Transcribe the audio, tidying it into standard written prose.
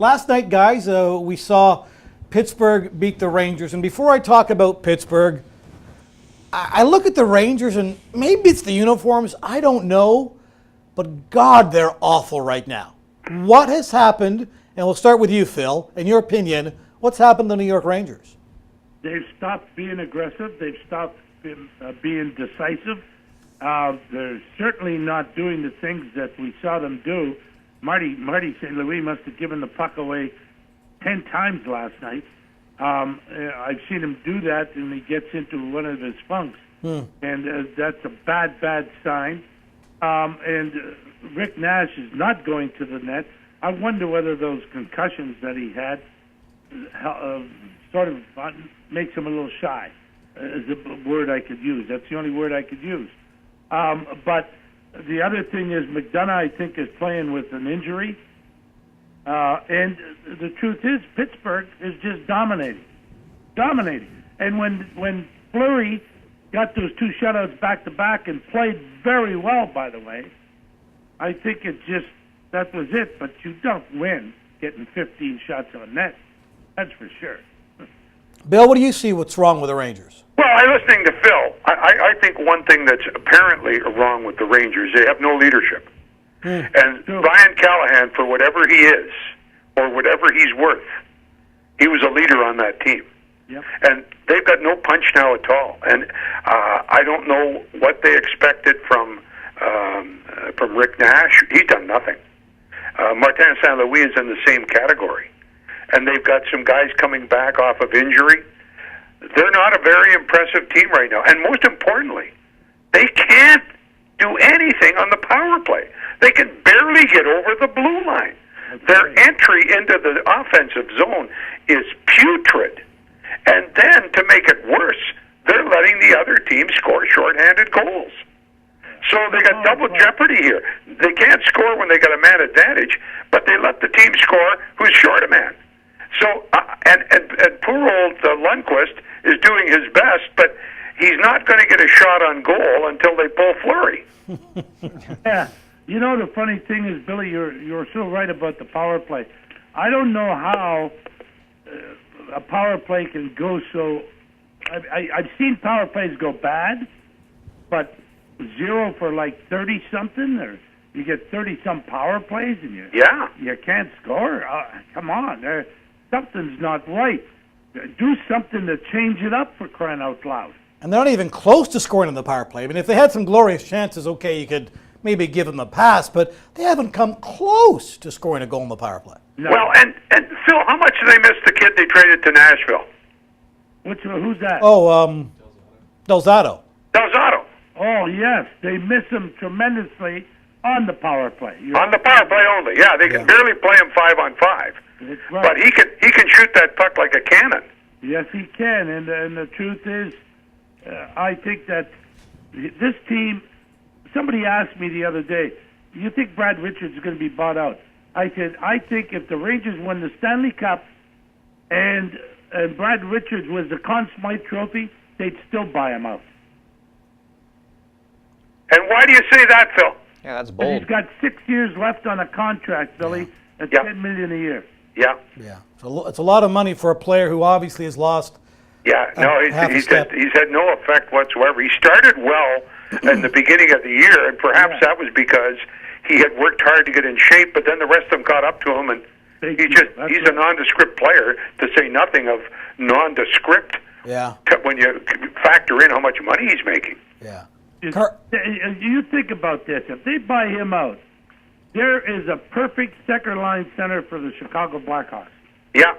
Last night, guys, we saw Pittsburgh beat the Rangers. And before I talk about Pittsburgh, I look at the Rangers, and maybe it's the uniforms. I don't know. But, God, they're awful right now. What has happened, and we'll start with you, Phil, in your opinion, what's happened to the New York Rangers? They've stopped being aggressive. They've stopped being decisive. They're certainly not doing the things that we saw them do. Marty St. Louis must have given the puck away 10 times last night. I've seen him do that, and he gets into one of his funks. And that's a bad sign. And Rick Nash is not going to the net. I wonder whether those concussions that he had sort of makes him a little shy, is a word I could use. That's the only word I could use. But the other thing is McDonough, I think, is playing with an injury. And the truth is Pittsburgh is just dominating. And when Fleury got those two shutouts back-to-back and played very well, by the way, I think that was it. But you don't win getting 15 shots on net. That's for sure. Bill, what do you see what's wrong with the Rangers? Well, I'm listening to Phil. I think one thing that's apparently wrong with the Rangers, they have no leadership. And Brian Callahan, for whatever he is, or whatever he's worth, he was a leader on that team. Yep. And they've got no punch now at all. And I don't know what they expected from Rick Nash. He's done nothing. Martin St. Louis is in the same category. And they've got some guys coming back off of injury. They're not a very impressive team right now. And most importantly, they can't do anything on the power play. They can barely get over the blue line. Their entry into the offensive zone is putrid. And then, to make it worse, they're letting the other team score shorthanded goals. So they got double jeopardy here. They can't score when they got a man advantage, but they let the team score who's short a man. So, and poor old Lundqvist is doing his best, but he's not going to get a shot on goal until they pull Fleury. Yeah. You know, the funny thing is, Billy, you're so right about the power play. I don't know how a power play can go so... I've seen power plays go bad, but 0 for like 30-something, or you get 30-some power plays and you can't score? Come on, something's not right. Do something to change it up, for crying out loud. And they're not even close to scoring on the power play. I mean, if they had some glorious chances, okay, you could maybe give them a pass, but they haven't come close to scoring a goal in the power play. No. Well, and Phil, how much do they miss the kid they traded to Nashville? Who's that? Oh, Delzato. Delzato. Oh, yes. They miss him tremendously on the power play. On the power play only, yeah. They can barely play him 5-on-5. That's right. But he can shoot that puck like a cannon. Yes, he can. And the truth is, I think that this team... Somebody asked me the other day, you think Brad Richards is going to be bought out? I said, I think if the Rangers won the Stanley Cup and Brad Richards was the Conn Smythe Trophy, they'd still buy him out. And why do you say that, Phil? Yeah, that's bold. He's got 6 years left on a contract, Billy, at $10 million a year. Yeah. Yeah. It's a lot of money for a player who obviously has lost. Yeah, no, he's had no effect whatsoever. He started well in the beginning of the year, and perhaps that was because he had worked hard to get in shape, but then the rest of them caught up to him, and he's a nondescript player, to say nothing of nondescript when you factor in how much money he's making. Yeah. You think about this. If they buy him out, there is a perfect second-line center for the Chicago Blackhawks. Yeah.